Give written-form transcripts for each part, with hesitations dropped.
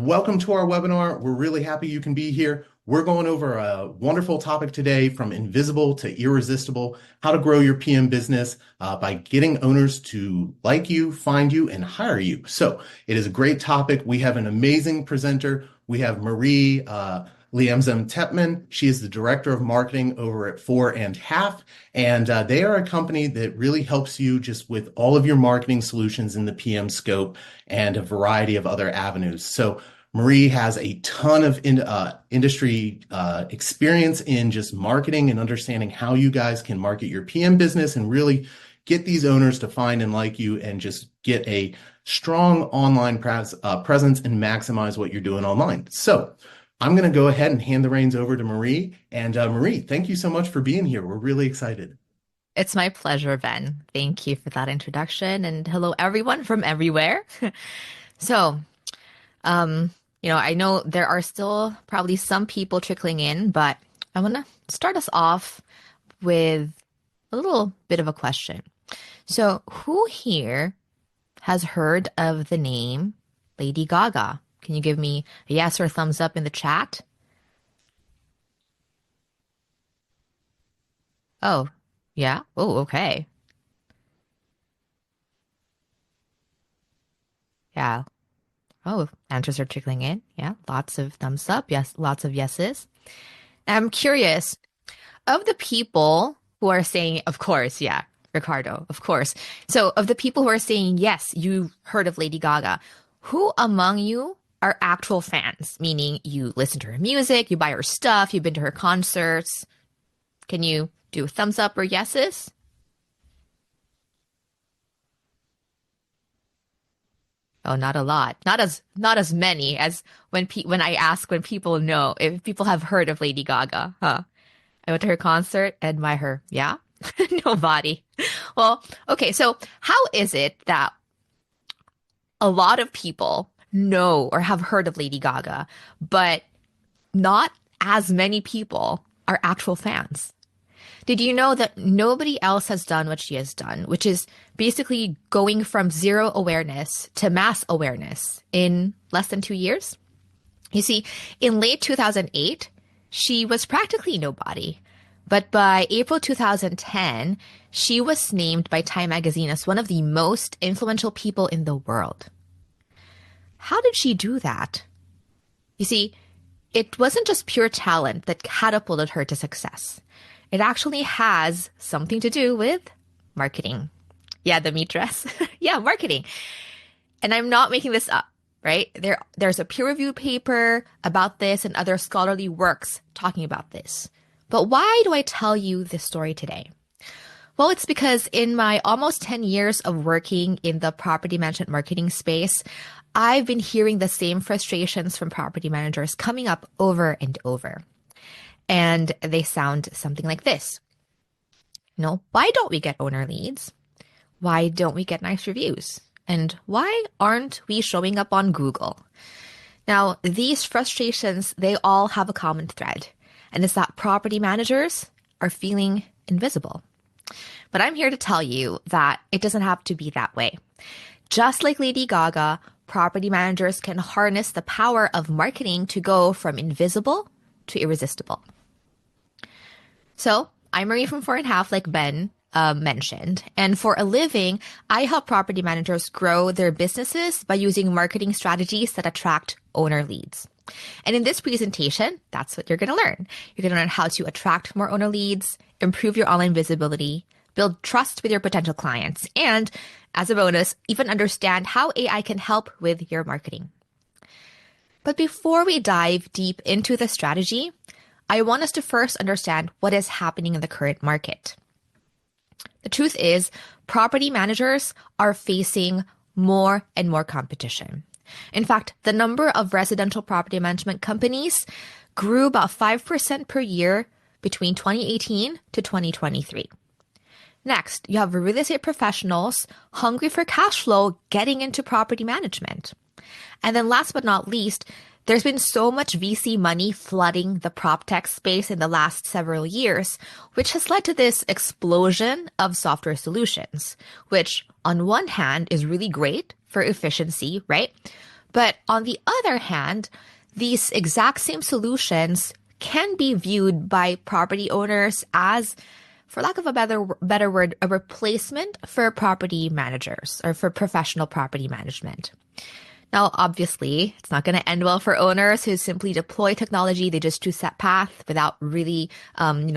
Welcome to our webinar. We're really happy you can be here. We're going over a wonderful topic today, from invisible to irresistible: how to grow your PM business by getting owners to like you, find you, and hire you. So it is a great topic. We have an amazing presenter. We have Marie Liamzon Tepman. She is the director of marketing over at 4.5, and they are a company that really helps you just with all of your marketing solutions in the PM scope and a variety of other avenues. So Marie has a ton of industry experience in just marketing and understanding how you guys can market your PM business and really get these owners to find and like you, and just get a strong online presence and maximize what you're doing online. So I'm going to go ahead and hand the reins over to Marie. And Marie, thank you so much for being here. We're really excited. It's my pleasure, Ben. Thank you for that introduction, and hello everyone from everywhere. So, I know there are still probably some people trickling in, but I want to start us off with a little bit of a question. So, who here has heard of the name Lady Gaga? Can you give me a yes or thumbs up in the chat? Oh, yeah. Oh, okay. Yeah. Oh, answers are trickling in. Yeah, lots of thumbs up. Yes, lots of yeses. I'm curious, of the people who are saying, of course, yeah, Ricardo, of course. So, of the people who are saying, yes, you heard of Lady Gaga, who among you are actual fans? Meaning you listen to her music, you buy her stuff, you've been to her concerts. Can you do thumbs up or yeses? Oh, not a lot. Not as many as when I ask when people know if people have heard of Lady Gaga. Huh. I went to her concert, admire her. Yeah? Nobody. Well, okay, so how is it that a lot of people know or have heard of Lady Gaga, but not as many people are actual fans? Did you know that nobody else has done what she has done, which is basically going from zero awareness to mass awareness in less than 2 years? You see, in late 2008, she was practically nobody. But by April 2010, she was named by Time magazine as one of the most influential people in the world. How did she do that? You see, it wasn't just pure talent that catapulted her to success. It actually has something to do with marketing. Yeah, the meat dress. Yeah, marketing. And I'm not making this up, right? There's a peer-reviewed paper about this and other scholarly works talking about this. But why do I tell you this story today? Well, it's because in my almost 10 years of working in the property management marketing space, I've been hearing the same frustrations from property managers coming up over and over. And they sound something like this. Why don't we get owner leads? Why don't we get nice reviews? And why aren't we showing up on Google? Now, these frustrations, they all have a common thread, and it's that property managers are feeling invisible. But I'm here to tell you that it doesn't have to be that way. Just like Lady Gaga, property managers can harness the power of marketing to go from invisible to irresistible. So I'm Marie from 4.5, like Ben mentioned. And for a living, I help property managers grow their businesses by using marketing strategies that attract owner leads. And in this presentation, that's what you're going to learn. You're going to learn how to attract more owner leads, improve your online visibility, build trust with your potential clients, and as a bonus, even understand how AI can help with your marketing. But before we dive deep into the strategy, I want us to first understand what is happening in the current market. The truth is, property managers are facing more and more competition. In fact, the number of residential property management companies grew about 5% per year between 2018 to 2023. Next, you have real estate professionals hungry for cash flow getting into property management. And then last but not least, there's been so much VC money flooding the prop tech space in the last several years, which has led to this explosion of software solutions, which on one hand is really great for efficiency, right? But on the other hand, these exact same solutions can be viewed by property owners as, for lack of a better word, a replacement for property managers or for professional property management. Now, obviously, it's not going to end well for owners who simply deploy technology. They just choose that path without really,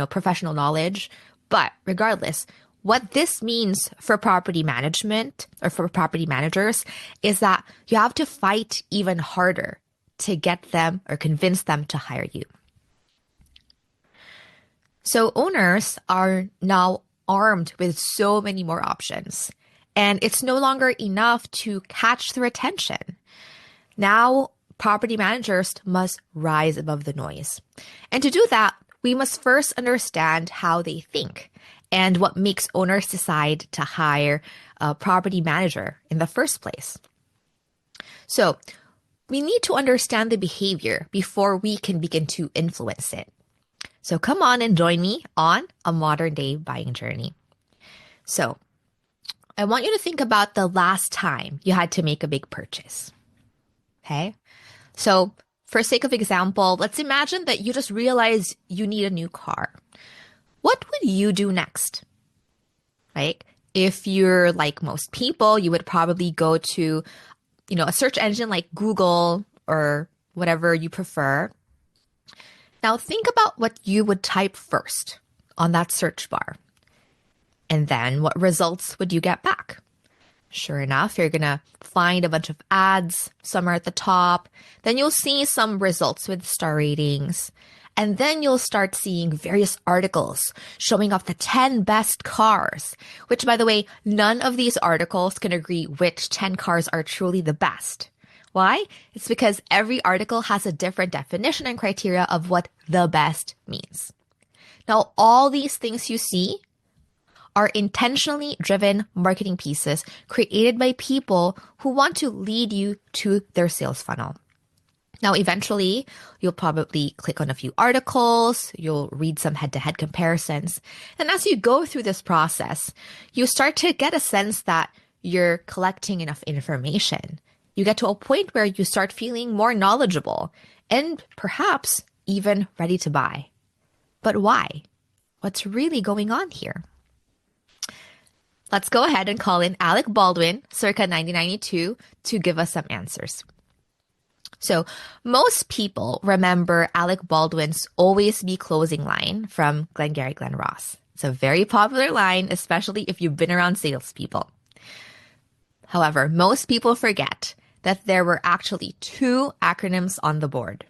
professional knowledge. But regardless, what this means for property management or for property managers is that you have to fight even harder to get them or convince them to hire you. So owners are now armed with so many more options, and it's no longer enough to catch their attention. Now, property managers must rise above the noise. And to do that, we must first understand how they think and what makes owners decide to hire a property manager in the first place. So, we need to understand the behavior before we can begin to influence it. So come on and join me on a modern day buying journey. So I want you to think about the last time you had to make a big purchase. Okay? So for sake of example, let's imagine that you just realized you need a new car. What would you do next? Right? If you're like most people, you would probably go to, a search engine like Google or whatever you prefer. Now think about what you would type first on that search bar. And then what results would you get back? Sure enough, you're going to find a bunch of ads, some are at the top. Then you'll see some results with star ratings. And then you'll start seeing various articles showing off the 10 best cars, which, by the way, none of these articles can agree which 10 cars are truly the best. Why? It's because every article has a different definition and criteria of what the best means. Now, all these things you see are intentionally driven marketing pieces created by people who want to lead you to their sales funnel. Now, eventually, you'll probably click on a few articles, you'll read some head-to-head comparisons, and as you go through this process, you start to get a sense that you're collecting enough information. You get to a point where you start feeling more knowledgeable and perhaps even ready to buy. But why? What's really going on here? Let's go ahead and call in Alec Baldwin, circa 1992, to give us some answers. So most people remember Alec Baldwin's "Always Be" closing line from Glengarry Glen Ross. It's a very popular line, especially if you've been around salespeople. However, most people forget that there were actually two acronyms on the board.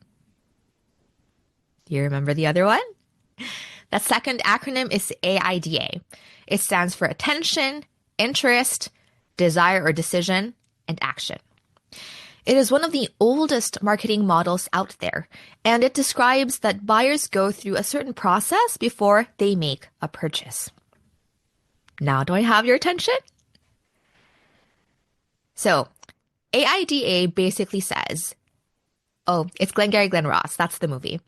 Do you remember the other one? That second acronym is AIDA. It stands for attention, interest, desire or decision, and action. It is one of the oldest marketing models out there, and it describes that buyers go through a certain process before they make a purchase. Now, do I have your attention? So, AIDA basically says, it's Glengarry Glen Ross, that's the movie.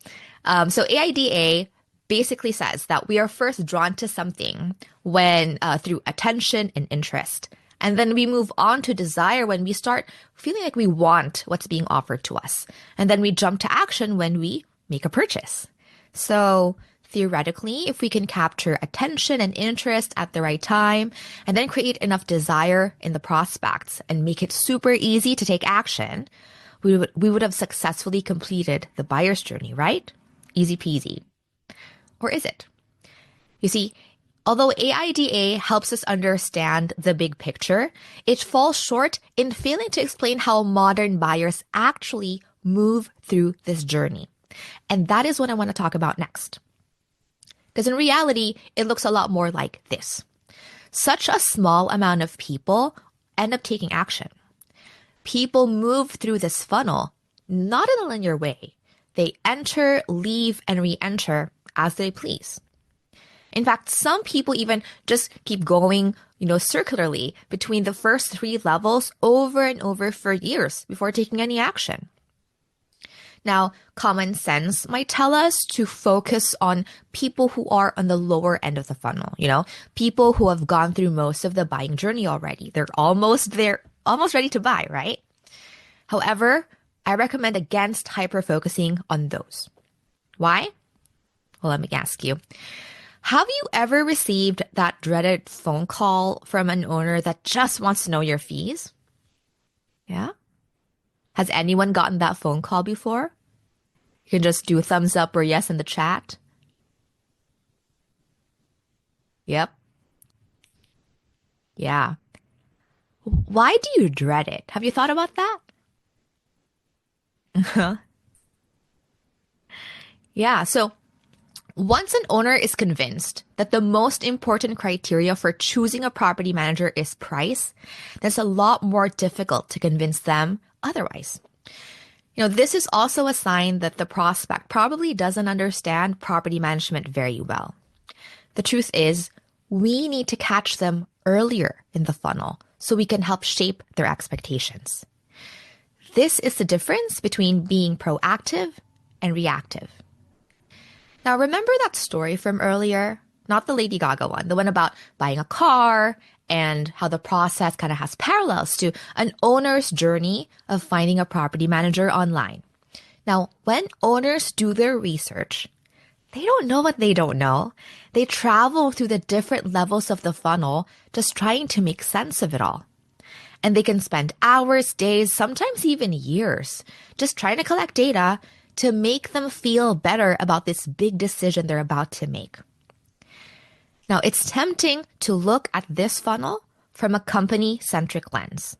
So AIDA basically says that we are first drawn to something when through attention and interest. And then we move on to desire when we start feeling like we want what's being offered to us. And then we jump to action when we make a purchase. So theoretically, if we can capture attention and interest at the right time, and then create enough desire in the prospects and make it super easy to take action, we would have successfully completed the buyer's journey, right? Easy peasy. Or is it? You see, although AIDA helps us understand the big picture, it falls short in failing to explain how modern buyers actually move through this journey. And that is what I want to talk about next. Because in reality, it looks a lot more like this. Such a small amount of people end up taking action. People move through this funnel not in a linear way. They enter, leave, and re-enter as they please. In fact, some people even just keep going, circularly between the first three levels over and over for years before taking any action. Now, common sense might tell us to focus on people who are on the lower end of the funnel, people who have gone through most of the buying journey already. They're almost there, almost ready to buy, right? However, I recommend against hyper-focusing on those. Why? Well, let me ask you. Have you ever received that dreaded phone call from an owner that just wants to know your fees? Yeah? Has anyone gotten that phone call before? You can just do thumbs up or yes in the chat. Yep. Yeah. Why do you dread it? Have you thought about that? Yeah, so once an owner is convinced that the most important criteria for choosing a property manager is price, then it's a lot more difficult to convince them otherwise. This is also a sign that the prospect probably doesn't understand property management very well. The truth is, we need to catch them earlier in the funnel so we can help shape their expectations. This is the difference between being proactive and reactive. Now, remember that story from earlier? Not the Lady Gaga one, the one about buying a car and how the process kind of has parallels to an owner's journey of finding a property manager online. Now, when owners do their research, they don't know what they don't know. They travel through the different levels of the funnel, just trying to make sense of it all. And they can spend hours, days, sometimes even years, just trying to collect data to make them feel better about this big decision they're about to make. Now, it's tempting to look at this funnel from a company-centric lens.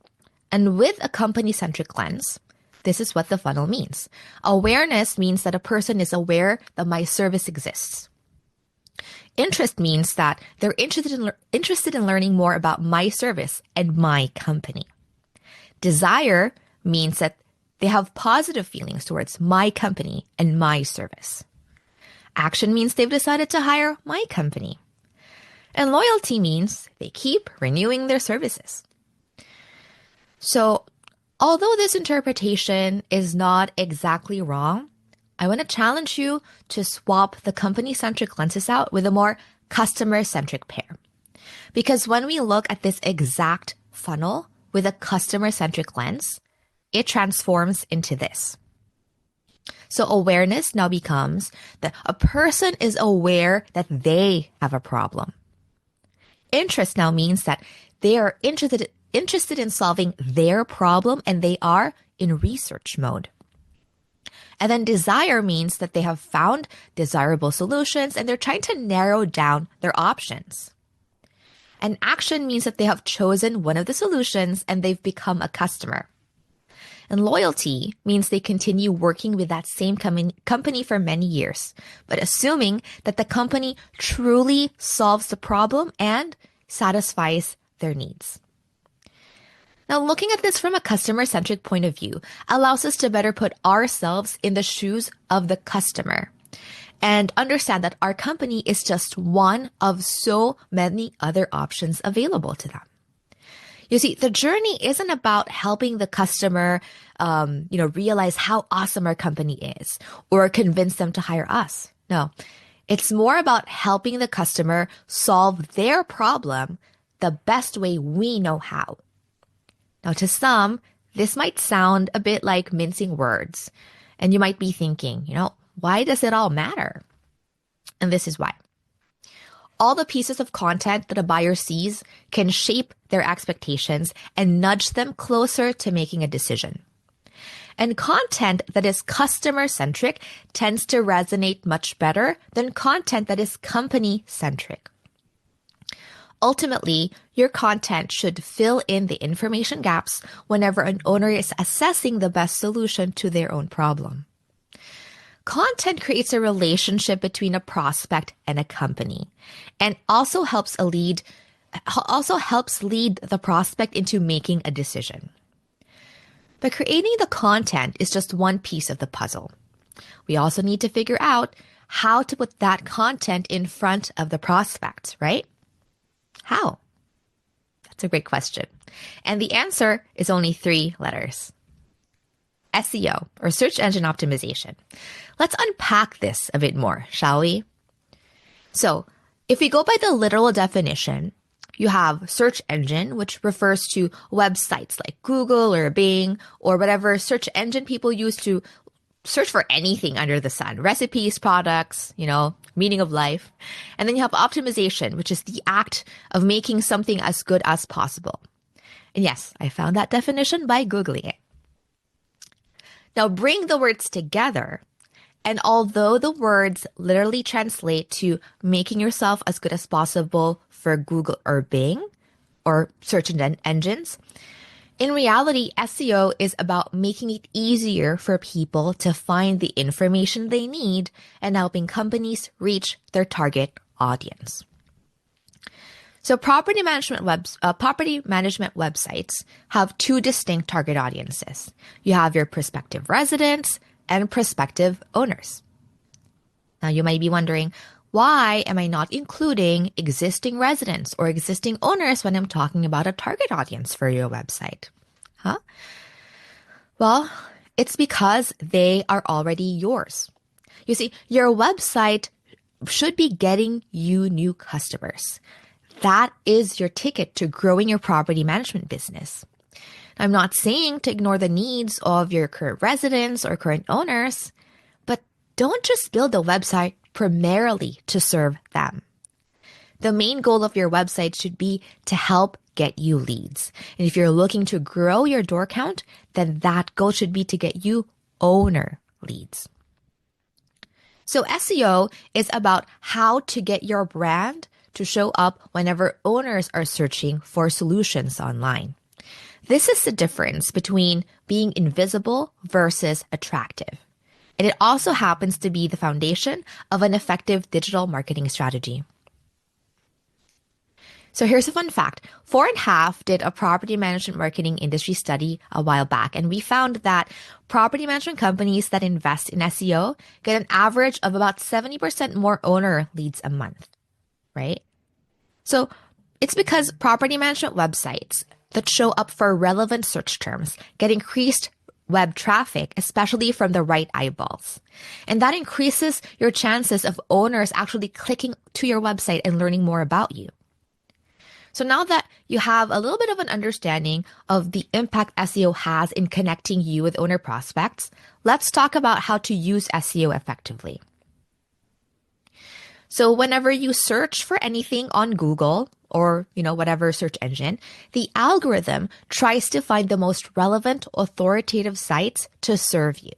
And with a company-centric lens, this is what the funnel means. Awareness means that a person is aware that my service exists. Interest means that they're interested in learning more about my service and my company. Desire means that they have positive feelings towards my company and my service. Action means they've decided to hire my company. And loyalty means they keep renewing their services. So, although this interpretation is not exactly wrong, I want to challenge you to swap the company-centric lenses out with a more customer-centric pair. Because when we look at this exact funnel with a customer-centric lens, it transforms into this. So awareness now becomes that a person is aware that they have a problem. Interest now means that they are interested in solving their problem and they are in research mode. And then desire means that they have found desirable solutions and they're trying to narrow down their options. And action means that they have chosen one of the solutions and they've become a customer. And loyalty means they continue working with that same company for many years, but assuming that the company truly solves the problem and satisfies their needs. Now, looking at this from a customer-centric point of view allows us to better put ourselves in the shoes of the customer and understand that our company is just one of so many other options available to them. You see, the journey isn't about helping the customer, realize how awesome our company is or convince them to hire us. No, it's more about helping the customer solve their problem the best way we know how. Now, to some, this might sound a bit like mincing words, and you might be thinking, why does it all matter? And this is why. All the pieces of content that a buyer sees can shape their expectations and nudge them closer to making a decision. And content that is customer-centric tends to resonate much better than content that is company-centric. Ultimately, your content should fill in the information gaps whenever an owner is assessing the best solution to their own problem. Content creates a relationship between a prospect and a company, and also helps lead the prospect into making a decision. But creating the content is just one piece of the puzzle. We also need to figure out how to put that content in front of the prospect, right? How? That's a great question. And the answer is only 3 letters. SEO, or search engine optimization. Let's unpack this a bit more, shall we? So, if we go by the literal definition, You have search engine, which refers to websites like Google or Bing or whatever search engine people use to search for anything under the sun, recipes, products, meaning of life. And then you have optimization, which is the act of making something as good as possible. And yes, I found that definition by Googling it. Now bring the words together. And although the words literally translate to making yourself as good as possible for Google or Bing or search engines, in reality, SEO is about making it easier for people to find the information they need and helping companies reach their target audience. So property management websites have two distinct target audiences. You have your prospective residents and prospective owners. Now you might be wondering, why am I not including existing residents or existing owners when I'm talking about a target audience for your website? Well, it's because they are already yours. You see, your website should be getting you new customers. That is your ticket to growing your property management business. I'm not saying to ignore the needs of your current residents or current owners, but don't just build a website primarily to serve them. The main goal of your website should be to help get you leads. And if you're looking to grow your door count, then that goal should be to get you owner leads. So SEO is about how to get your brand to show up whenever owners are searching for solutions online. This is the difference between being invisible versus attractive. And it also happens to be the foundation of an effective digital marketing strategy. So here's a fun fact. 4.5 did a property management marketing industry study a while back, and we found that property management companies that invest in SEO get an average of about 70% more owner leads a month, right? So it's because property management websites that show up for relevant search terms get increased web traffic, especially from the right eyeballs. And that increases your chances of owners actually clicking to your website and learning more about you. So now that you have a little bit of an understanding of the impact SEO has in connecting you with owner prospects, let's talk about how to use SEO effectively. So whenever you search for anything on Google or, whatever search engine, the algorithm tries to find the most relevant, authoritative sites to serve you.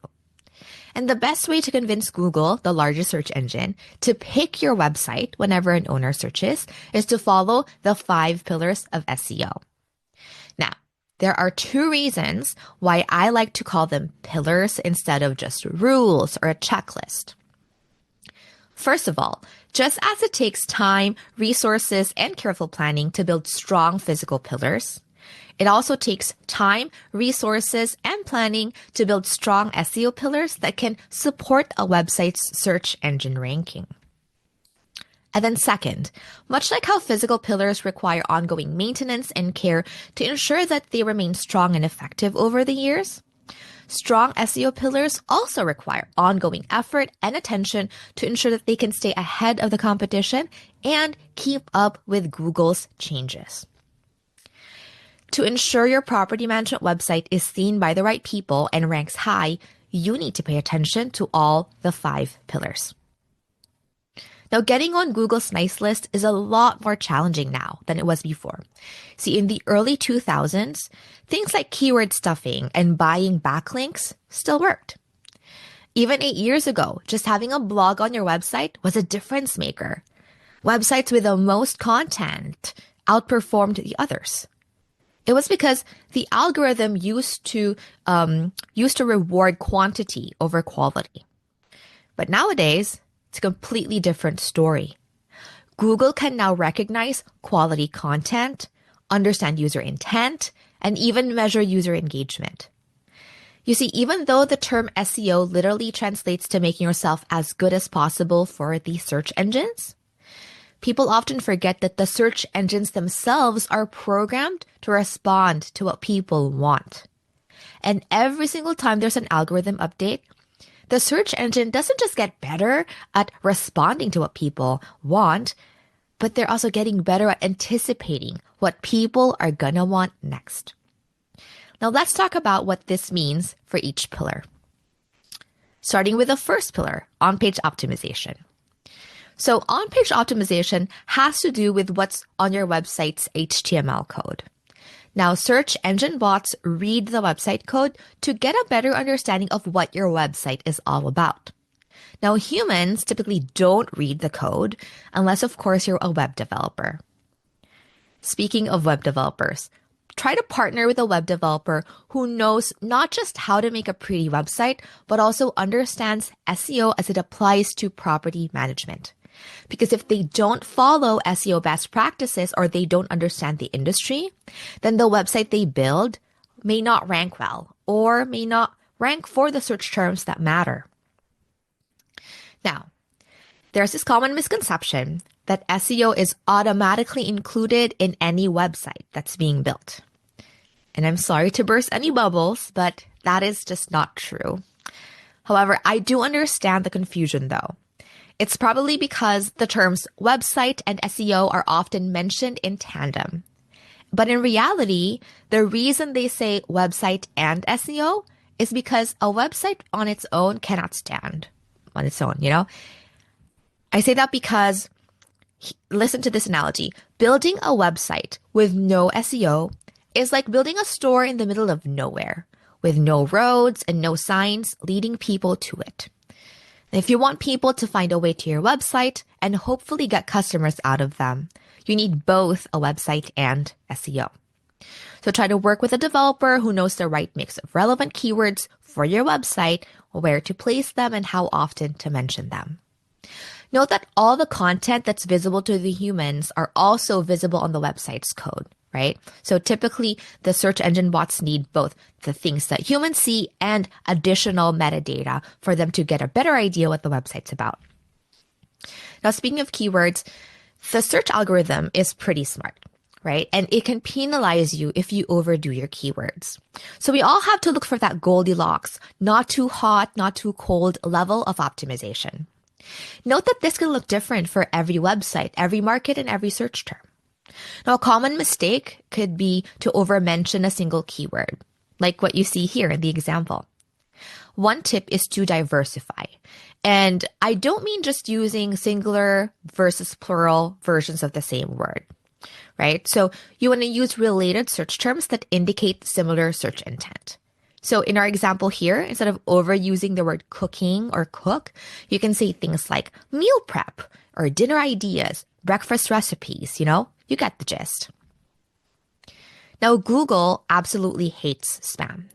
And the best way to convince Google, the largest search engine, to pick your website whenever an owner searches is to follow the 5 pillars of SEO. Now, there are 2 reasons why I like to call them pillars instead of just rules or a checklist. First of all, just as it takes time, resources, and careful planning to build strong physical pillars, it also takes time, resources, and planning to build strong SEO pillars that can support a website's search engine ranking. And then second, much like how physical pillars require ongoing maintenance and care to ensure that they remain strong and effective over the years, strong SEO pillars also require ongoing effort and attention to ensure that they can stay ahead of the competition and keep up with Google's changes. To ensure your property management website is seen by the right people and ranks high, you need to pay attention to all the 5 pillars. Now, getting on Google's nice list is a lot more challenging now than it was before. See, in the early 2000s, things like keyword stuffing and buying backlinks still worked. Even 8 years ago, just having a blog on your website was a difference maker. Websites with the most content outperformed the others. It was because the algorithm used to reward quantity over quality. But nowadays, it's a completely different story. Google can now recognize quality content, understand user intent, and even measure user engagement. You see, even though the term SEO literally translates to making yourself as good as possible for the search engines, people often forget that the search engines themselves are programmed to respond to what people want. And every single time there's an algorithm update, the search engine doesn't just get better at responding to what people want, but they're also getting better at anticipating what people are gonna want next. Now let's talk about what this means for each pillar. Starting with the first pillar, on-page optimization. So on-page optimization has to do with what's on your website's HTML code. Now, search engine bots read the website code to get a better understanding of what your website is all about. Now, humans typically don't read the code unless, of course, you're a web developer. Speaking of web developers, try to partner with a web developer who knows not just how to make a pretty website, but also understands SEO as it applies to property management. Because if they don't follow SEO best practices or they don't understand the industry, then the website they build may not rank well or may not rank for the search terms that matter. Now, there's this common misconception that SEO is automatically included in any website that's being built. And I'm sorry to burst any bubbles, but that is just not true. However, I do understand the confusion though. It's probably because the terms website and SEO are often mentioned in tandem. But in reality, the reason they say website and SEO is because a website on its own cannot stand on its own, you know? I say that because, listen to this analogy. Building a website with no SEO is like building a store in the middle of nowhere with no roads and no signs leading people to it. If you want people to find a way to your website and hopefully get customers out of them, you need both a website and SEO. So try to work with a developer who knows the right mix of relevant keywords for your website, where to place them, and how often to mention them. Note that all the content that's visible to the humans are also visible on the website's code, right? So typically, the search engine bots need both the things that humans see and additional metadata for them to get a better idea what the website's about. Now, speaking of keywords, the search algorithm is pretty smart, right? And it can penalize you if you overdo your keywords. So we all have to look for that Goldilocks, not too hot, not too cold level of optimization. Note that this can look different for every website, every market, and every search term. Now, a common mistake could be to overmention a single keyword, like what you see here in the example. One tip is to diversify. And I don't mean just using singular versus plural versions of the same word, right? So you want to use related search terms that indicate similar search intent. So in our example here, instead of overusing the word cooking or cook, you can say things like meal prep or dinner ideas, breakfast recipes, you get the gist. Now, Google absolutely hates spam.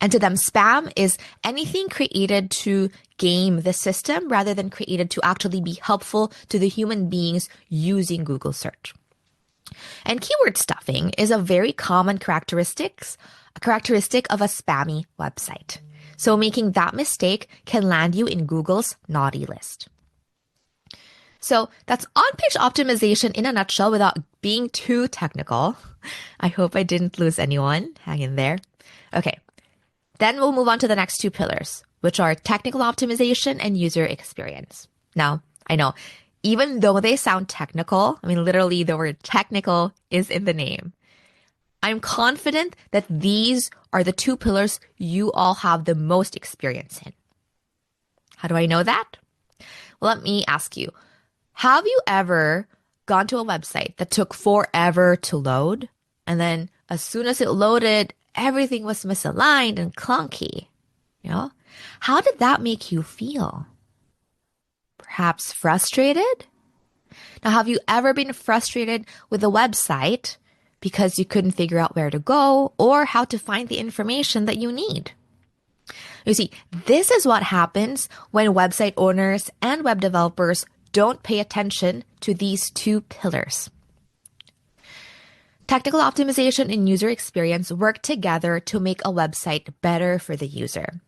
And to them, spam is anything created to game the system rather than created to actually be helpful to the human beings using Google search. And keyword stuffing is a very common characteristic of a spammy website. So making that mistake can land you in Google's naughty list. So that's on-page optimization in a nutshell without being too technical. I hope I didn't lose anyone. Hang in there. Okay. Then we'll move on to the next two pillars, which are technical optimization and user experience. Now, I know, even though they sound technical, literally the word technical is in the name. I'm confident that these are the two pillars you all have the most experience in. How do I know that? Well, let me ask you, have you ever gone to a website that took forever to load? And then as soon as it loaded, everything was misaligned and clunky. How did that make you feel? Perhaps frustrated? Now, have you ever been frustrated with a website because you couldn't figure out where to go or how to find the information that you need? You see, this is what happens when website owners and web developers don't pay attention to these two pillars. Technical optimization and user experience work together to make a website better for the user.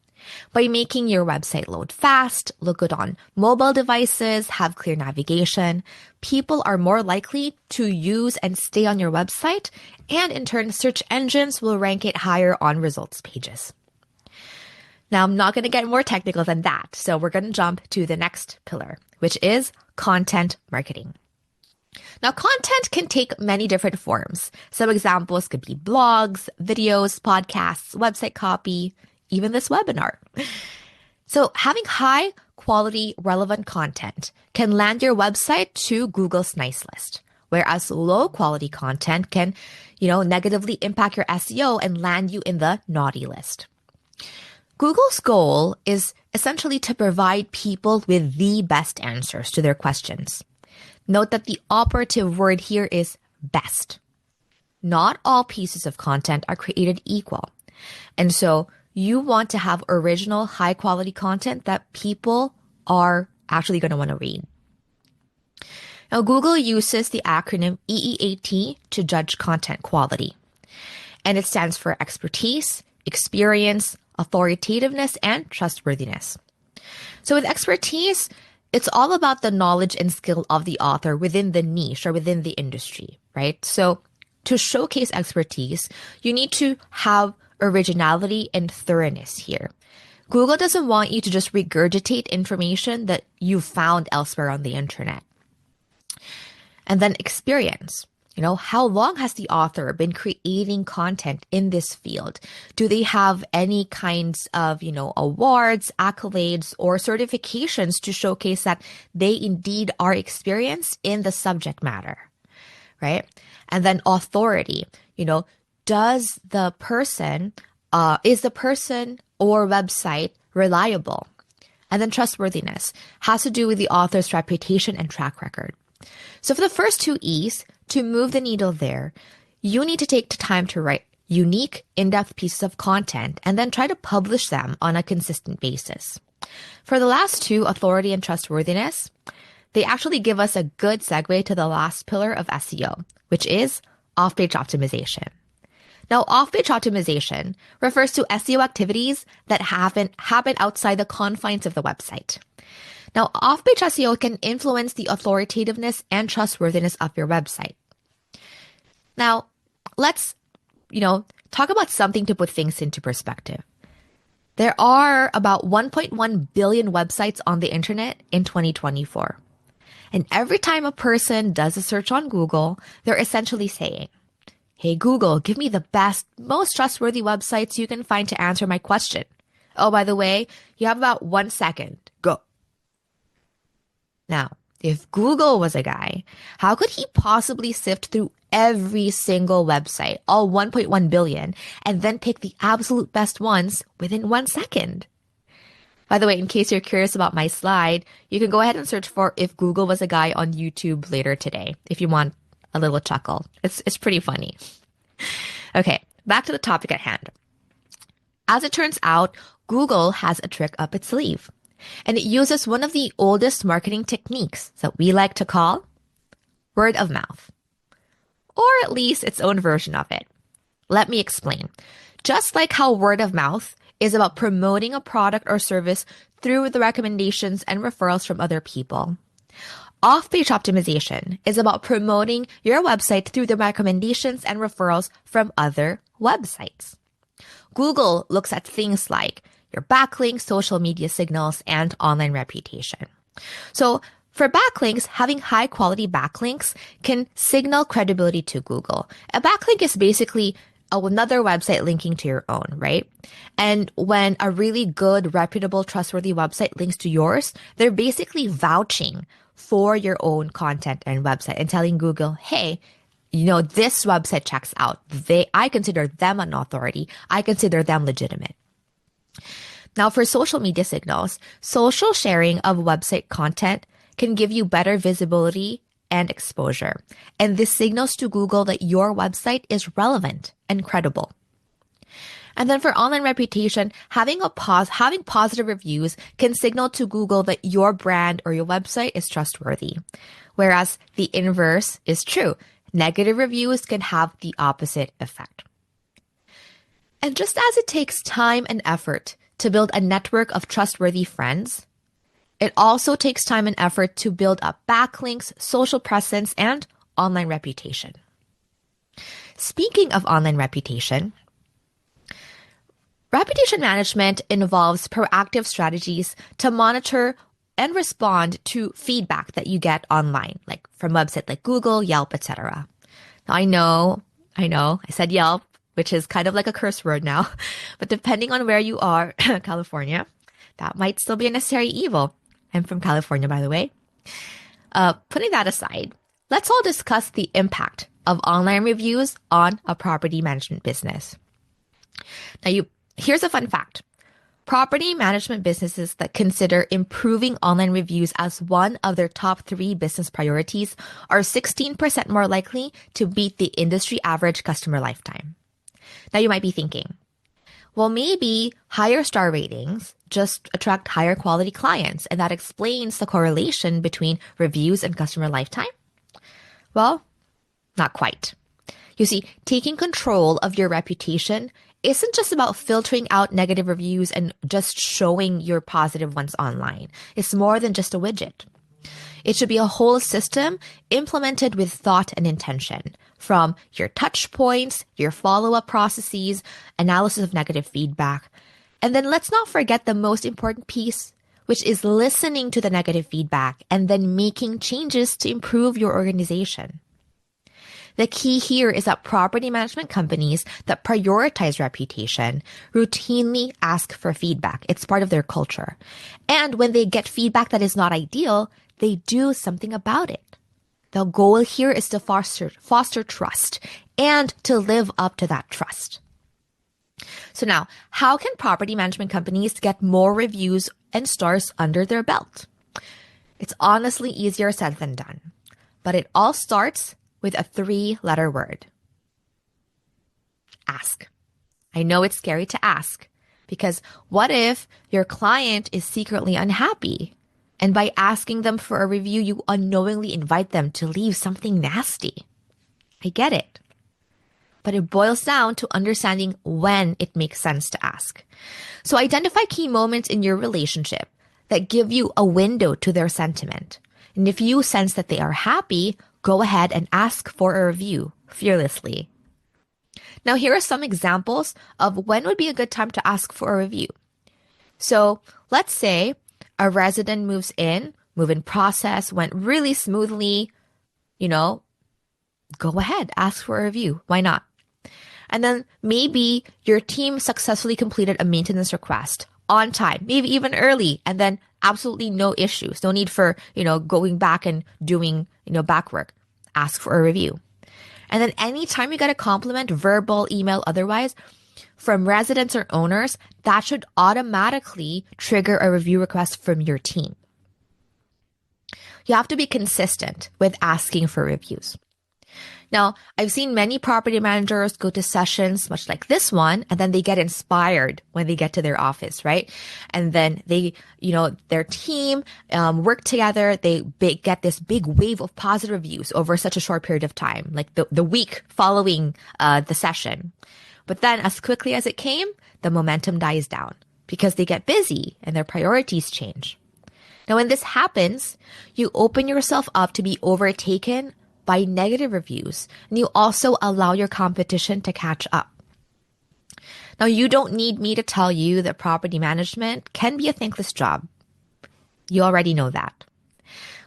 By making your website load fast, look good on mobile devices, have clear navigation, people are more likely to use and stay on your website, and in turn, search engines will rank it higher on results pages. Now, I'm not going to get more technical than that, so we're going to jump to the next pillar, which is content marketing. Now, content can take many different forms. Some examples could be blogs, videos, podcasts, website copy, even this webinar. So having high quality, relevant content can land your website to Google's nice list, whereas low quality content can, negatively impact your SEO and land you in the naughty list. Google's goal is essentially to provide people with the best answers to their questions. Note that the operative word here is best. Not all pieces of content are created equal. And so you want to have original, high quality content that people are actually going to want to read. Now, Google uses the acronym EEAT to judge content quality. And it stands for expertise, experience, authoritativeness, and trustworthiness. So with expertise, it's all about the knowledge and skill of the author within the niche or within the industry, right? So to showcase expertise, you need to have originality and thoroughness here. Google doesn't want you to just regurgitate information that you found elsewhere on the internet. And then experience. How long has the author been creating content in this field? Do they have any kinds of, awards, accolades, or certifications to showcase that they indeed are experienced in the subject matter, right? And then authority, is the person or website reliable? And then trustworthiness has to do with the author's reputation and track record. So for the first two E's, to move the needle there, you need to take the time to write unique, in-depth pieces of content and then try to publish them on a consistent basis. For the last two, authority and trustworthiness, they actually give us a good segue to the last pillar of SEO, which is off-page optimization. Now, off-page optimization refers to SEO activities that happen outside the confines of the website. Now, off-page SEO can influence the authoritativeness and trustworthiness of your website. Now, let's, talk about something to put things into perspective. There are about 1.1 billion websites on the internet in 2024. And every time a person does a search on Google, they're essentially saying, "Hey, Google, give me the best, most trustworthy websites you can find to answer my question. Oh, by the way, you have about 1 second. Go." Now, if Google was a guy, how could he possibly sift through every single website, all 1.1 billion, and then pick the absolute best ones within 1 second? By the way, in case you're curious about my slide, you can go ahead and search for "If Google Was a Guy" on YouTube later today, if you want a little chuckle. It's pretty funny. Okay, back to the topic at hand. As it turns out, Google has a trick up its sleeve, and it uses one of the oldest marketing techniques that we like to call word of mouth, or at least its own version of it. Let me explain. Just like how word of mouth is about promoting a product or service through the recommendations and referrals from other people, off-page optimization is about promoting your website through the recommendations and referrals from other websites. Google looks at things like your backlinks, social media signals, and online reputation. So for backlinks, having high quality backlinks can signal credibility to Google. A backlink is basically another website linking to your own, right? And when a really good, reputable, trustworthy website links to yours, they're basically vouching for your own content and website and telling Google, "Hey, this website checks out. I consider them an authority. I consider them legitimate." Now, for social media signals, social sharing of website content can give you better visibility and exposure. And this signals to Google that your website is relevant and credible. And then for online reputation, having positive reviews can signal to Google that your brand or your website is trustworthy. Whereas the inverse is true. Negative reviews can have the opposite effect. And just as it takes time and effort to build a network of trustworthy friends, it also takes time and effort to build up backlinks, social presence, and online reputation. Speaking of online reputation management involves proactive strategies to monitor and respond to feedback that you get online, like from websites like Google, Yelp, etc. Now, I said Yelp, which is kind of like a curse word now, but depending on where you are, California, that might still be a necessary evil. I'm from California, by the way. Putting that aside, let's all discuss the impact of online reviews on a property management business. Now, here's a fun fact. Property management businesses that consider improving online reviews as one of their top 3 business priorities are 16% more likely to beat the industry average customer lifetime. Now, you might be thinking, well, maybe higher star ratings just attract higher quality clients, and that explains the correlation between reviews and customer lifetime. Well, not quite. You see, taking control of your reputation isn't just about filtering out negative reviews and just showing your positive ones online. It's more than just a widget. It should be a whole system implemented with thought and intention, from your touch points, your follow-up processes, analysis of negative feedback. And then let's not forget the most important piece, which is listening to the negative feedback and then making changes to improve your organization. The key here is that property management companies that prioritize reputation routinely ask for feedback. It's part of their culture. And when they get feedback that is not ideal, they do something about it. The goal here is to foster trust and to live up to that trust. So now, how can property management companies get more reviews and stars under their belt? It's honestly easier said than done, but it all starts with a 3-letter word. Ask. I know it's scary to ask, because what if your client is secretly unhappy? And by asking them for a review, you unknowingly invite them to leave something nasty. I get it. But it boils down to understanding when it makes sense to ask. So identify key moments in your relationship that give you a window to their sentiment. And if you sense that they are happy, go ahead and ask for a review fearlessly. Now, here are some examples of when would be a good time to ask for a review. So let's say a resident moves in, move-in process went really smoothly, go ahead, ask for a review. Why not? And then maybe your team successfully completed a maintenance request on time, maybe even early, and then absolutely no issues. No need for, going back and doing, back work. Ask for a review. And then anytime you get a compliment, verbal, email, otherwise, from residents or owners, that should automatically trigger a review request from your team. You have to be consistent with asking for reviews. Now, I've seen many property managers go to sessions much like this one, and then they get inspired when they get to their office, right? And then they, their team work together. They get this big wave of positive reviews over such a short period of time, like the week following the session. But then as quickly as it came, the momentum dies down because they get busy and their priorities change. Now, when this happens, you open yourself up to be overtaken by negative reviews, and you also allow your competition to catch up. Now, you don't need me to tell you that property management can be a thankless job. You already know that.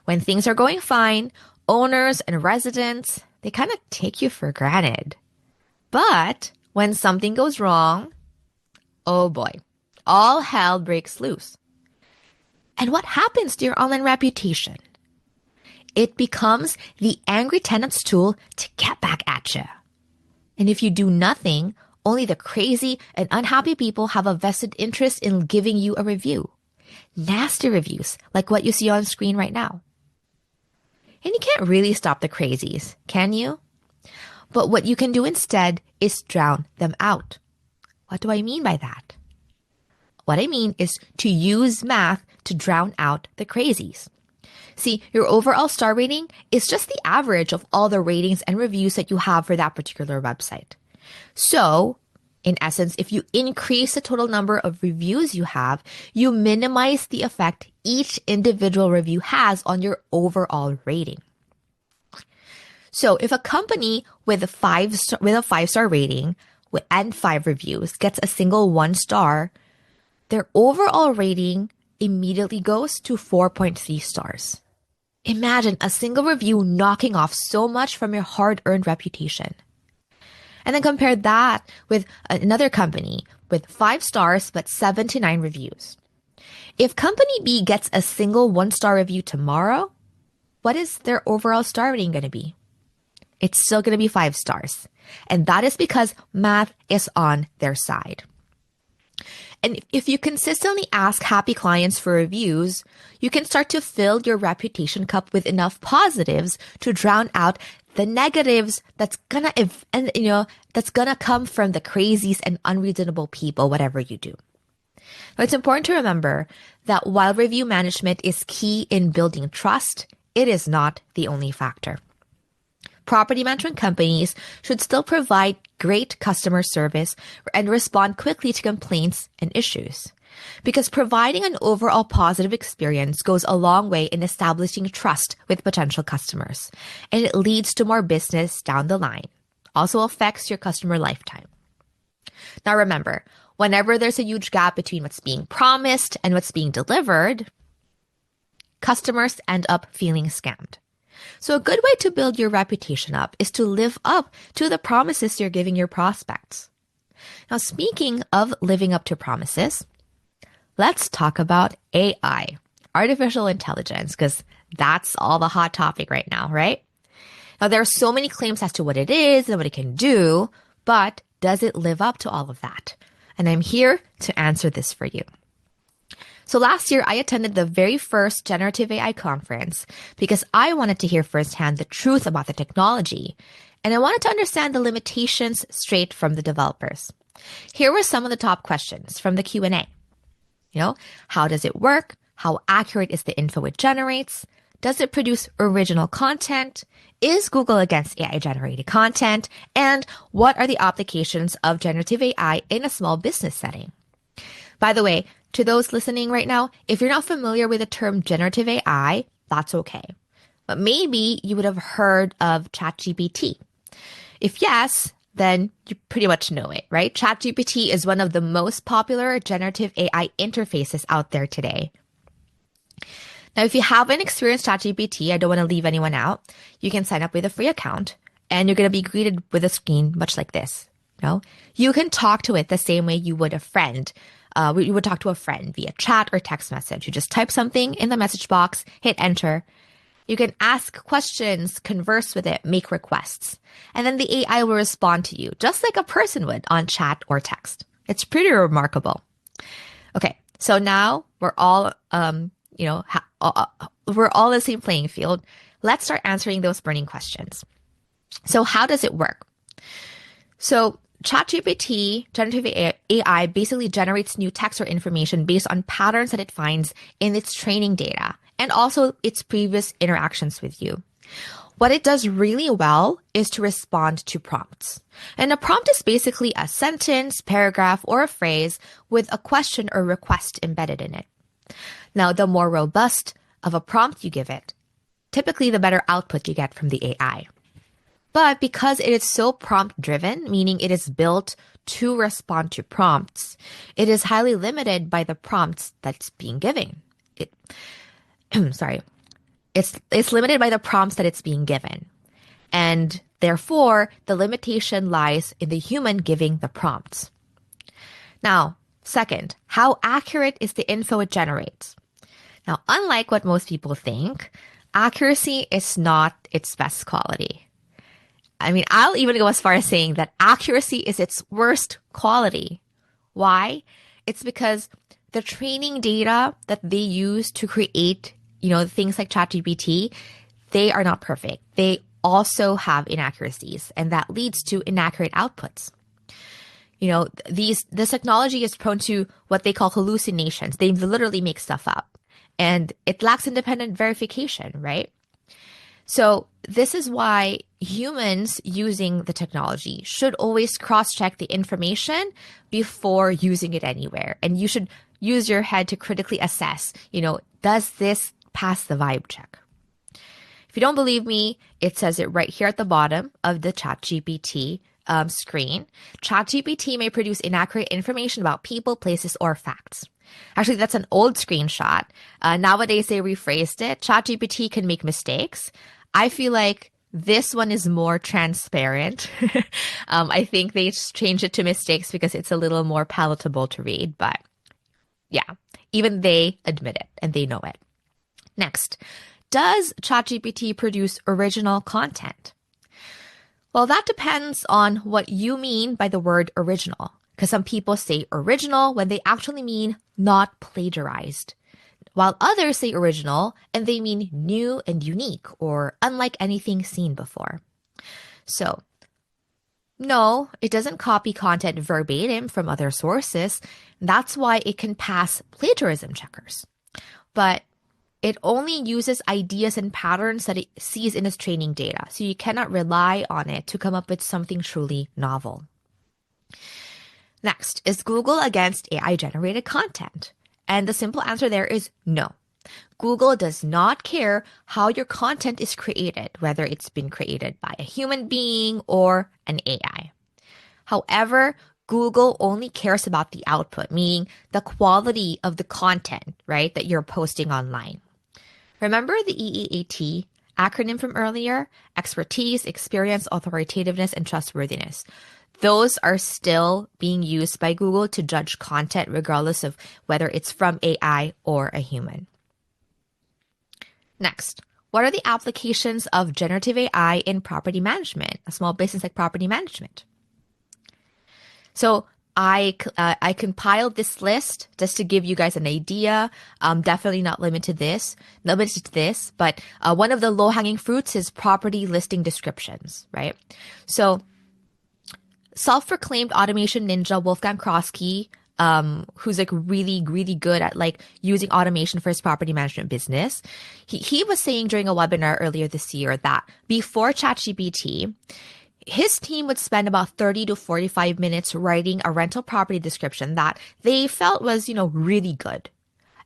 When things are going fine, owners and residents, they kind of take you for granted. But when something goes wrong, oh boy, all hell breaks loose. And what happens to your online reputation? It becomes the angry tenant's tool to get back at you. And if you do nothing, only the crazy and unhappy people have a vested interest in giving you a review. Nasty reviews, like what you see on screen right now. And you can't really stop the crazies, can you? But what you can do instead is drown them out. What do I mean by that? What I mean is to use math to drown out the crazies. See, your overall star rating is just the average of all the ratings and reviews that you have for that particular website. So, in essence, if you increase the total number of reviews you have, you minimize the effect each individual review has on your overall rating. So, if a company with a 5-star rating and 5 reviews gets a single 1 star, their overall rating immediately goes to 4.3 stars. Imagine a single review knocking off so much from your hard-earned reputation. And then compare that with another company with 5 stars but 7 to 9 reviews. If company B gets a single 1-star review tomorrow, what is their overall star rating going to be? It's still going to be 5 stars. And that is because math is on their side. And if you consistently ask happy clients for reviews, you can start to fill your reputation cup with enough positives to drown out the negatives that's gonna come from the crazies and unreasonable people, whatever you do. Now, it's important to remember that while review management is key in building trust, it is not the only factor. Property management companies should still provide great customer service and respond quickly to complaints and issues, because providing an overall positive experience goes a long way in establishing trust with potential customers, and it leads to more business down the line. Also affects your customer lifetime. Now remember, whenever there's a huge gap between what's being promised and what's being delivered, customers end up feeling scammed. So a good way to build your reputation up is to live up to the promises you're giving your prospects. Now, speaking of living up to promises, let's talk about AI, artificial intelligence, because that's all the hot topic right now, right? Now, there are so many claims as to what it is and what it can do, but does it live up to all of that? And I'm here to answer this for you. So last year, I attended the very first generative AI conference because I wanted to hear firsthand the truth about the technology, and I wanted to understand the limitations straight from the developers. Here were some of the top questions from the Q&A. How does it work? How accurate is the info it generates? Does it produce original content? Is Google against AI-generated content? And what are the applications of generative AI in a small business setting? By the way, to those listening right now, if you're not familiar with the term generative AI, that's okay. But maybe you would have heard of ChatGPT. If yes, then you pretty much know it, right? ChatGPT is one of the most popular generative AI interfaces out there today. Now, if you haven't experienced ChatGPT, I don't want to leave anyone out. You can sign up with a free account, and you're going to be greeted with a screen much like this. You can talk to it the same way you would a friend. You would talk to a friend via chat or text message. You just type something in the message box, hit enter. You can ask questions, converse with it, make requests. And then the AI will respond to you, just like a person would on chat or text. It's pretty remarkable. Okay, so now we're all, we're all in the same playing field. Let's start answering those burning questions. So how does it work? So ChatGPT, generative AI, basically generates new text or information based on patterns that it finds in its training data and also its previous interactions with you. What it does really well is to respond to prompts. And a prompt is basically a sentence, paragraph, or a phrase with a question or request embedded in it. Now, the more robust of a prompt you give it, typically the better output you get from the AI. But because it is so prompt-driven, meaning it is built to respond to prompts, it is highly limited by the prompts that's being given. It's limited by the prompts that it's being given. And therefore, the limitation lies in the human giving the prompts. Now, second, how accurate is the info it generates? Now, unlike what most people think, accuracy is not its best quality. I mean, I'll even go as far as saying that accuracy is its worst quality. Why? It's because the training data that they use to create, things like ChatGPT, they are not perfect. They also have inaccuracies, and that leads to inaccurate outputs. This technology is prone to what they call hallucinations. They literally make stuff up, and it lacks independent verification, right? So this is why humans using the technology should always cross-check the information before using it anywhere. And you should use your head to critically assess, does this pass the vibe check? If you don't believe me, it says it right here at the bottom of the ChatGPT screen. ChatGPT may produce inaccurate information about people, places, or facts. Actually, that's an old screenshot. Nowadays, they rephrased it. ChatGPT can make mistakes. I feel like this one is more transparent. I think they just changed it to mistakes because it's a little more palatable to read. But yeah, even they admit it and they know it. Next, does ChatGPT produce original content? Well, that depends on what you mean by the word original, because some people say original when they actually mean not plagiarized, while others say original and they mean new and unique or unlike anything seen before. So, no, it doesn't copy content verbatim from other sources. That's why it can pass plagiarism checkers. But it only uses ideas and patterns that it sees in its training data, so you cannot rely on it to come up with something truly novel. Next, is Google against AI-generated content? And the simple answer there is no. Google does not care how your content is created, whether it's been created by a human being or an AI. However, Google only cares about the output, meaning the quality of the content, right, that you're posting online. Remember the EEAT acronym from earlier? Expertise, experience, authoritativeness, and trustworthiness. Those are still being used by Google to judge content regardless of whether it's from AI or a human. Next, what are the applications of generative AI in property management, a small business like property management? So I compiled this list just to give you guys an idea. Definitely not limited to this, but one of the low-hanging fruits is property listing descriptions, right? So self-proclaimed automation ninja Wolfgang Kroski, who's like really, really good at like using automation for his property management business. He was saying during a webinar earlier this year that before ChatGPT, his team would spend about 30 to 45 minutes writing a rental property description that they felt was, really good.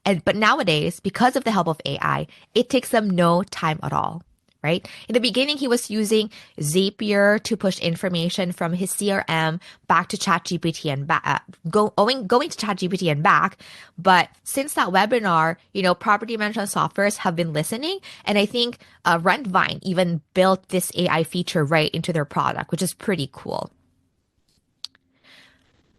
But nowadays, because of the help of AI, it takes them no time at all, right? In the beginning, he was using Zapier to push information from his CRM back to ChatGPT and back, going to ChatGPT and back. But since that webinar, property management softwares have been listening. And I think Rentvine even built this AI feature right into their product, which is pretty cool.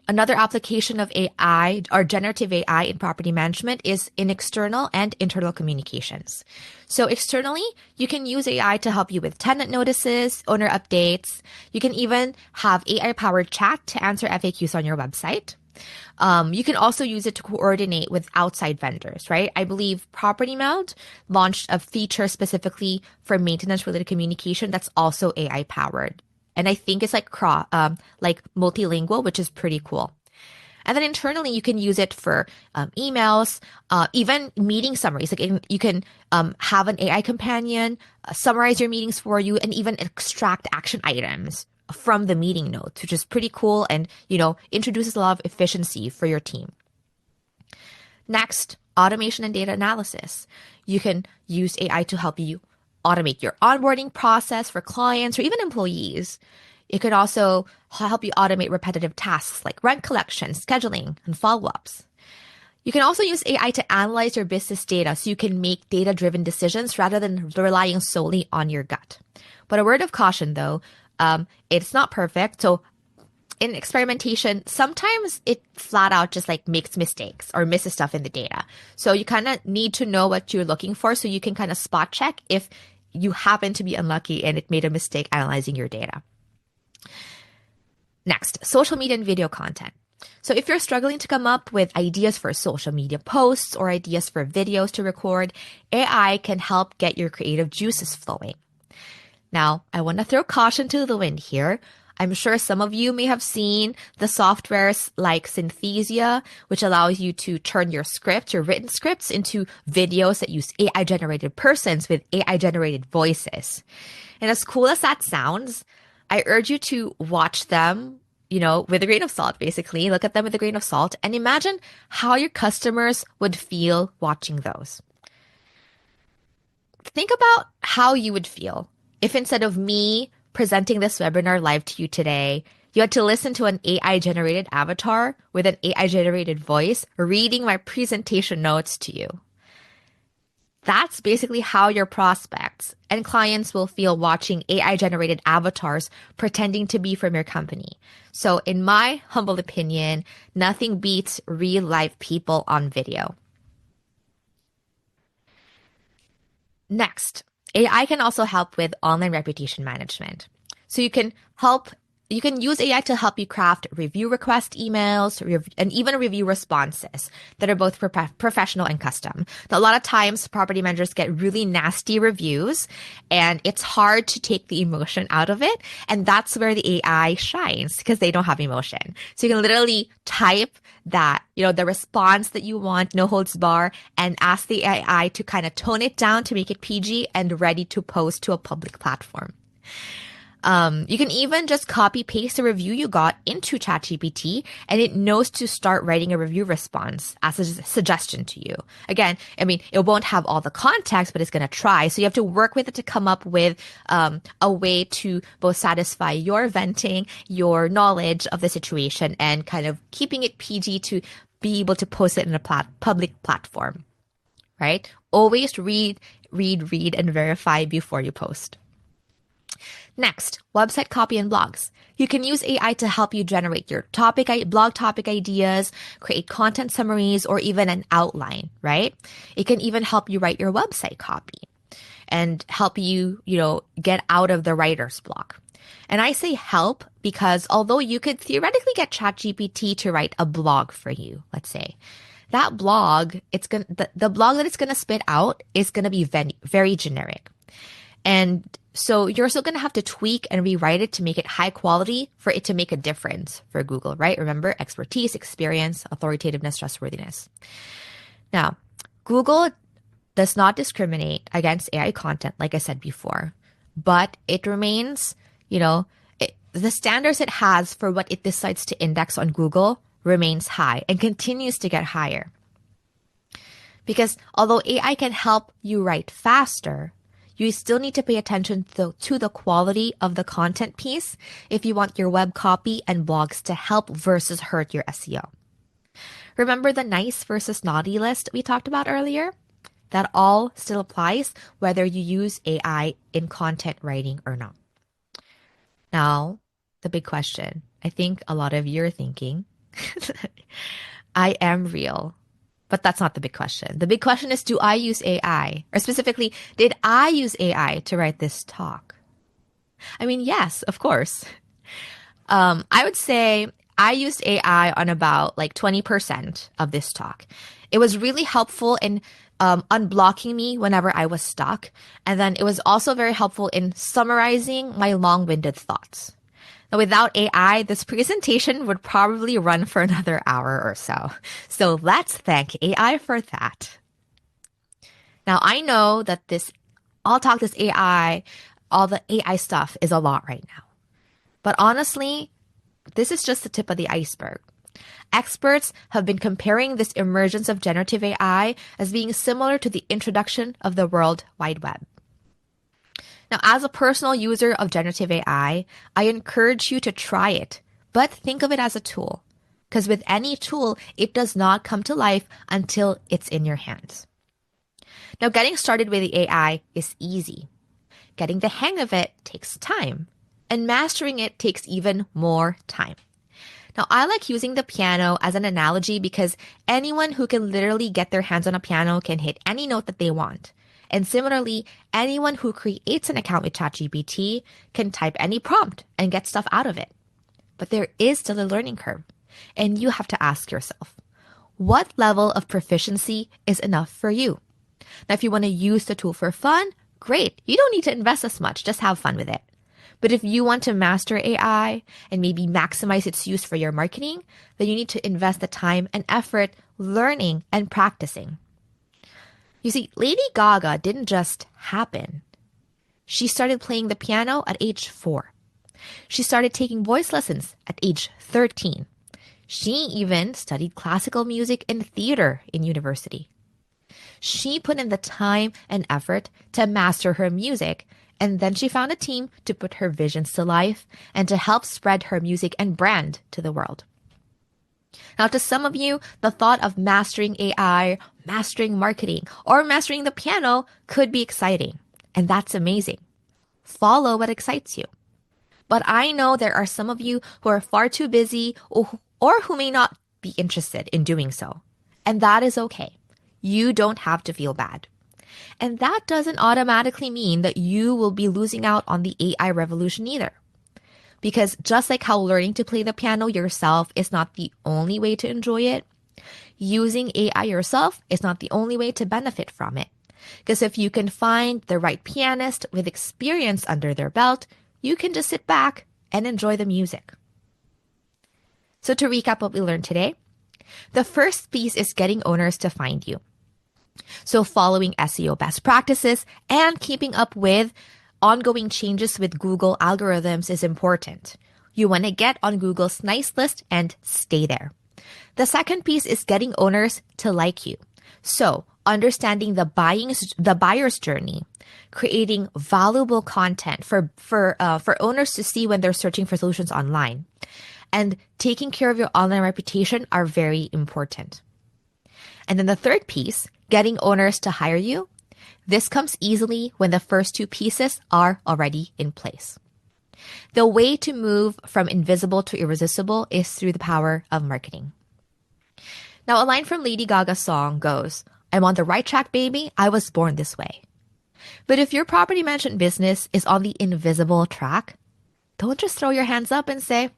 Another application of AI or generative AI in property management is in external and internal communications. So externally, you can use AI to help you with tenant notices, owner updates. You can even have AI-powered chat to answer FAQs on your website. You can also use it to coordinate with outside vendors, right? I believe Property Meld launched a feature specifically for maintenance-related communication that's also AI-powered. And I think it's like multilingual, which is pretty cool. And then internally, you can use it for emails, even meeting summaries. Like you can have an AI companion summarize your meetings for you, and even extract action items from the meeting notes, which is pretty cool and introduces a lot of efficiency for your team. Next, automation and data analysis. You can use AI to help you automate your onboarding process for clients or even employees. It could also help you automate repetitive tasks like rent collection, scheduling, and follow-ups. You can also use AI to analyze your business data so you can make data-driven decisions rather than relying solely on your gut. But a word of caution, though, it's not perfect. So in experimentation, sometimes it flat out just like makes mistakes or misses stuff in the data. So you kind of need to know what you're looking for so you can kind of spot check if you happen to be unlucky and it made a mistake analyzing your data. Next, social media and video content. So if you're struggling to come up with ideas for social media posts or ideas for videos to record, AI can help get your creative juices flowing. Now, I want to throw caution to the wind here. I'm sure some of you may have seen the softwares like Synthesia, which allows you to turn your scripts, your written scripts, into videos that use AI-generated persons with AI-generated voices. And as cool as that sounds, I urge you to watch them, with a grain of salt, basically. Look at them with a grain of salt and imagine how your customers would feel watching those. Think about how you would feel if instead of me presenting this webinar live to you today, You had to listen to an AI generated avatar with an AI generated voice reading my presentation notes to you. That's basically how your prospects and clients will feel watching AI generated avatars pretending to be from your company. So, in my humble opinion, nothing beats real life people on video. Next, AI can also help with online reputation management. So you can use AI to help you craft review request emails and even review responses that are both professional and custom. Now, a lot of times property managers get really nasty reviews and it's hard to take the emotion out of it. And that's where the AI shines because they don't have emotion. So you can literally type that, the response that you want, no holds bar, and ask the AI to kind of tone it down to make it PG and ready to post to a public platform. You can even just copy paste a review you got into ChatGPT and it knows to start writing a review response as a suggestion to you. Again, it won't have all the context, but it's going to try. So you have to work with it to come up with a way to both satisfy your venting, your knowledge of the situation, and kind of keeping it PG to be able to post it in a public platform, right? Always read, and verify before you post. Next, website copy and blogs. You can use AI to help you generate your blog topic ideas, create content summaries, or even an outline, right? It can even help you write your website copy and help you, get out of the writer's block. And I say help because although you could theoretically get ChatGPT to write a blog for you, let's say, that blog, the blog that it's going to spit out is going to be very generic. And so you're still going to have to tweak and rewrite it to make it high quality for it to make a difference for Google, right? Remember, expertise, experience, authoritativeness, trustworthiness. Now, Google does not discriminate against AI content, like I said before, but it remains, the standards it has for what it decides to index on Google remains high and continues to get higher. Because although AI can help you write faster, you still need to pay attention to the quality of the content piece if you want your web copy and blogs to help versus hurt your SEO. Remember the nice versus naughty list we talked about earlier? That all still applies whether you use AI in content writing or not. Now, the big question. I think a lot of you are thinking, I am real. But that's not the big question. The big question is, do I use AI? Or specifically, did I use AI to write this talk? Yes, of course. I would say I used AI on about 20% of this talk. It was really helpful in unblocking me whenever I was stuck. And then it was also very helpful in summarizing my long-winded thoughts. Now, without AI, this presentation would probably run for another hour or so. So let's thank AI for that. Now, I know that this all AI stuff is a lot right now. But honestly, this is just the tip of the iceberg. Experts have been comparing this emergence of generative AI as being similar to the introduction of the World Wide Web. Now, as a personal user of generative AI, I encourage you to try it, but think of it as a tool. Because with any tool, it does not come to life until it's in your hands. Now, getting started with the AI is easy. Getting the hang of it takes time, and mastering it takes even more time. Now, I like using the piano as an analogy because anyone who can literally get their hands on a piano can hit any note that they want. And similarly, anyone who creates an account with ChatGPT can type any prompt and get stuff out of it. But there is still a learning curve. And you have to ask yourself, what level of proficiency is enough for you? Now, if you want to use the tool for fun, great. You don't need to invest as much. Just have fun with it. But if you want to master AI and maybe maximize its use for your marketing, then you need to invest the time and effort learning and practicing. You see, Lady Gaga didn't just happen. She started playing the piano at age 4. She started taking voice lessons at age 13. She even studied classical music and theater in university. She put in the time and effort to master her music, and then she found a team to put her visions to life and to help spread her music and brand to the world. Now, to some of you, the thought of mastering AI, mastering marketing, or mastering the piano could be exciting, and that's amazing. Follow what excites you. But I know there are some of you who are far too busy or who may not be interested in doing so. And that is okay. You don't have to feel bad. And that doesn't automatically mean that you will be losing out on the AI revolution either. Because just like how learning to play the piano yourself is not the only way to enjoy it, using AI yourself is not the only way to benefit from it. Because if you can find the right pianist with experience under their belt, you can just sit back and enjoy the music. So to recap what we learned today, the first piece is getting owners to find you. So following SEO best practices and keeping up with ongoing changes with Google algorithms is important. You want to get on Google's nice list and stay there. The second piece is getting owners to like you. So understanding the buyer's journey, creating valuable content for owners to see when they're searching for solutions online, and taking care of your online reputation are very important. And then the third piece, getting owners to hire you. This comes easily when the first two pieces are already in place. The way to move from invisible to irresistible is through the power of marketing. Now, a line from Lady Gaga's song goes, "I'm on the right track, baby. I was born this way." But if your property management business is on the invisible track, don't just throw your hands up and say,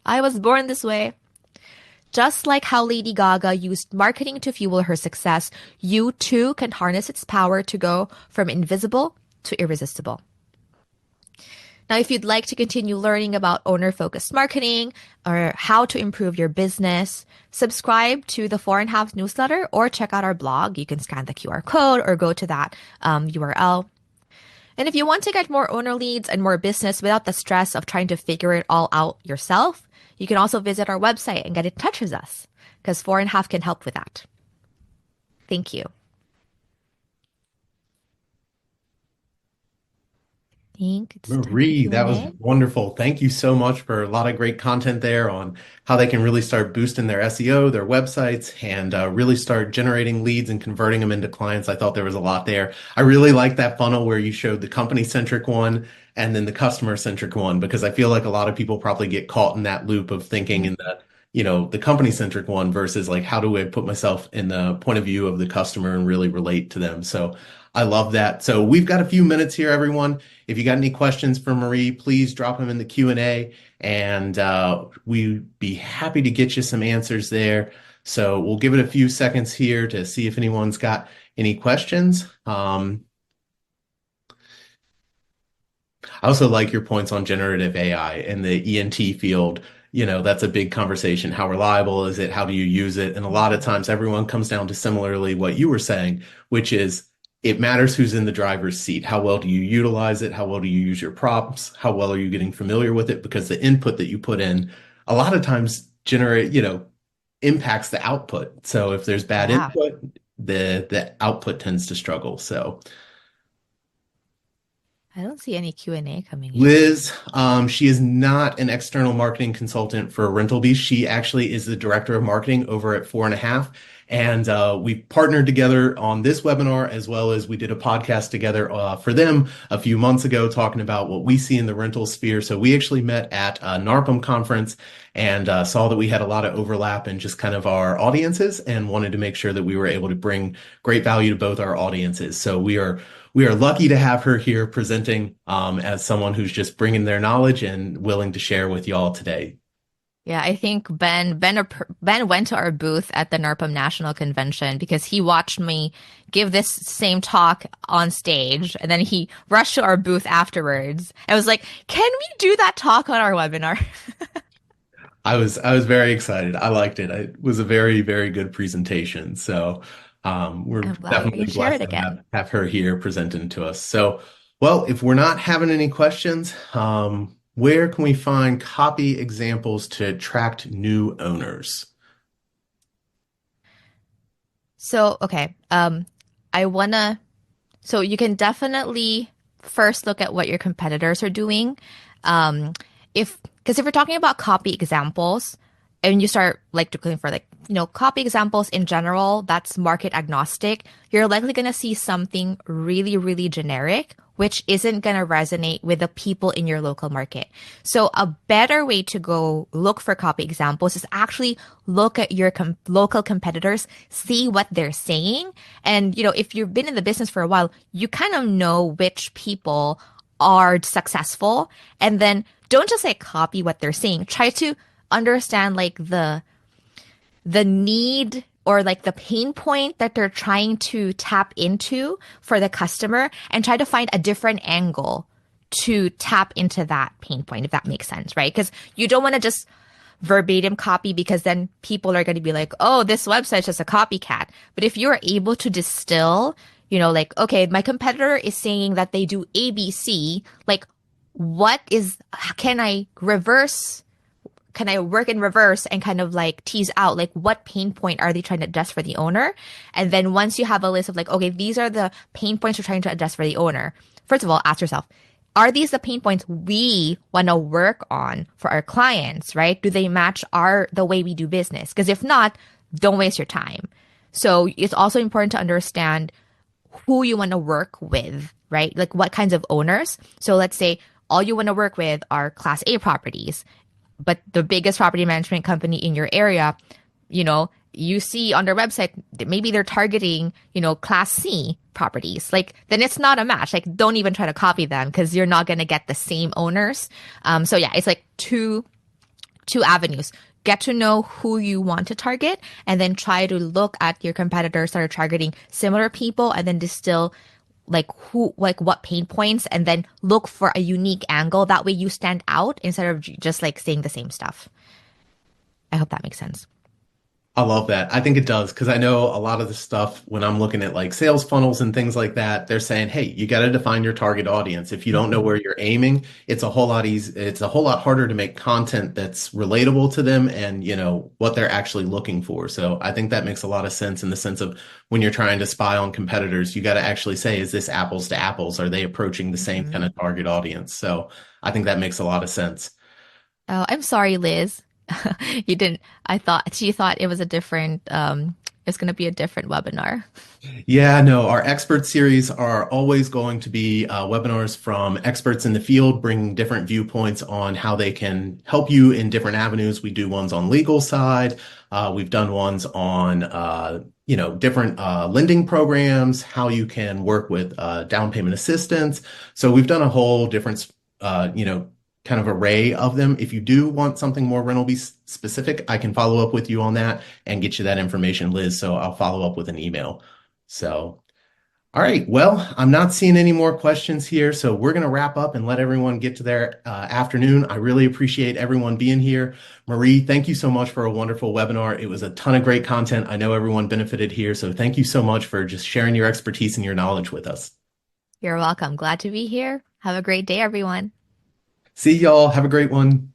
I was born this way. Just like how Lady Gaga used marketing to fuel her success, you too can harness its power to go from invisible to irresistible. Now, if you'd like to continue learning about owner-focused marketing or how to improve your business, subscribe to the 4.5 newsletter or check out our blog. You can scan the QR code or go to that URL. And if you want to get more owner leads and more business without the stress of trying to figure it all out yourself, you can also visit our website and get in touch with us because 4.5 can help with that. Thank you. I think it's time for Marie, that was Q&A. wonderful. Thank you so much for a lot of great content there on how they can really start boosting their SEO, their websites, and really start generating leads and converting them into clients. I thought there was a lot there. I really like that funnel where you showed the company-centric one and then the customer-centric one, because I feel like a lot of people probably get caught in that loop of thinking in that, the company-centric one versus like, how do I put myself in the point of view of the customer and really relate to them? So I love that. So we've got a few minutes here, everyone. If you got any questions for Marie, please drop them in the Q&A, and we'd be happy to get you some answers there. So we'll give it a few seconds here to see if anyone's got any questions. I also like your points on generative AI and the ENT field. That's a big conversation. How reliable is it? How do you use it? And a lot of times everyone comes down to similarly what you were saying, which is it matters who's in the driver's seat. How well do you utilize it? How well do you use your prompts? How well are you getting familiar with it? Because the input that you put in a lot of times impacts the output. So if there's bad Yeah, input, the output tends to struggle. So I don't see any Q&A coming in. Liz, she is not an external marketing consultant for Rentalbeast. She actually is the director of marketing over at 4.5. And we partnered together on this webinar, as well as we did a podcast together for them a few months ago, talking about what we see in the rental sphere. So we actually met at a NARPM conference and saw that we had a lot of overlap in just kind of our audiences and wanted to make sure that we were able to bring great value to both our audiences. So we are lucky to have her here presenting as someone who's just bringing their knowledge and willing to share with y'all today. Yeah, I think Ben went to our booth at the NARPM National Convention because he watched me give this same talk on stage, and then he rushed to our booth afterwards. I was like, "Can we do that talk on our webinar?" I was very excited. I liked it. It was a very, very good presentation. So we're I'm glad you're definitely going to share it blessed to again. have her here presenting to us. So, well, if we're not having any questions, where can we find copy examples to attract new owners? So, okay. I wanna, so you can definitely first look at what your competitors are doing. Um, because if we're talking about copy examples and you start like looking for like, copy examples in general, that's market agnostic, you're likely going to see something really, really generic, which isn't going to resonate with the people in your local market. So a better way to go look for copy examples is actually look at your local competitors, see what they're saying. And, if you've been in the business for a while, you kind of know which people are successful. And then don't just like copy what they're saying. Try to understand like the need or like the pain point that they're trying to tap into for the customer and try to find a different angle to tap into that pain point, if that makes sense, right? Because you don't want to just verbatim copy because then people are going to be like, oh, this website's just a copycat. But if you're able to distill, like, okay, my competitor is saying that they do ABC, like, can I reverse can I work in reverse and kind of like tease out like what pain point are they trying to address for the owner? And then once you have a list of like, okay, these are the pain points we're trying to address for the owner. First of all, ask yourself, are these the pain points we want to work on for our clients, right? Do they match the way we do business? Because if not, don't waste your time. So it's also important to understand who you want to work with, right? Like what kinds of owners. So let's say all you want to work with are Class A properties, but the biggest property management company in your area, you see on their website, maybe they're targeting, Class C properties. Like, then it's not a match. Like, don't even try to copy them because you're not going to get the same owners. So yeah, it's like two avenues. Get to know who you want to target and then try to look at your competitors that are targeting similar people and then distill like what pain points and then look for a unique angle. That way you stand out instead of just like saying the same stuff. I hope that makes sense. I love that. I think it does because I know a lot of the stuff when I'm looking at like sales funnels and things like that, they're saying, "Hey, you got to define your target audience. If you don't know Mhm. where you're aiming, it's a whole lot easy. It's a whole lot harder to make content that's relatable to them and what they're actually looking for." So I think that makes a lot of sense in the sense of when you're trying to spy on competitors, you got to actually say, "Is this apples to apples? Are they approaching the same kind Mhm. of target audience?" So I think that makes a lot of sense. Oh, I'm sorry, Liz. You didn't. She thought it was a different, it's going to be a different webinar. Yeah, no, our expert series are always going to be webinars from experts in the field, bringing different viewpoints on how they can help you in different avenues. We do ones on legal side. We've done ones on, different lending programs, how you can work with down payment assistance. So we've done a whole different, kind of array of them. If you do want something more rental specific, I can follow up with you on that and get you that information, Liz. So I'll follow up with an email. So, all right. Well, I'm not seeing any more questions here. So we're going to wrap up and let everyone get to their afternoon. I really appreciate everyone being here. Marie, thank you so much for a wonderful webinar. It was a ton of great content. I know everyone benefited here. So thank you so much for just sharing your expertise and your knowledge with us. You're welcome. Glad to be here. Have a great day, everyone. See y'all. Have a great one.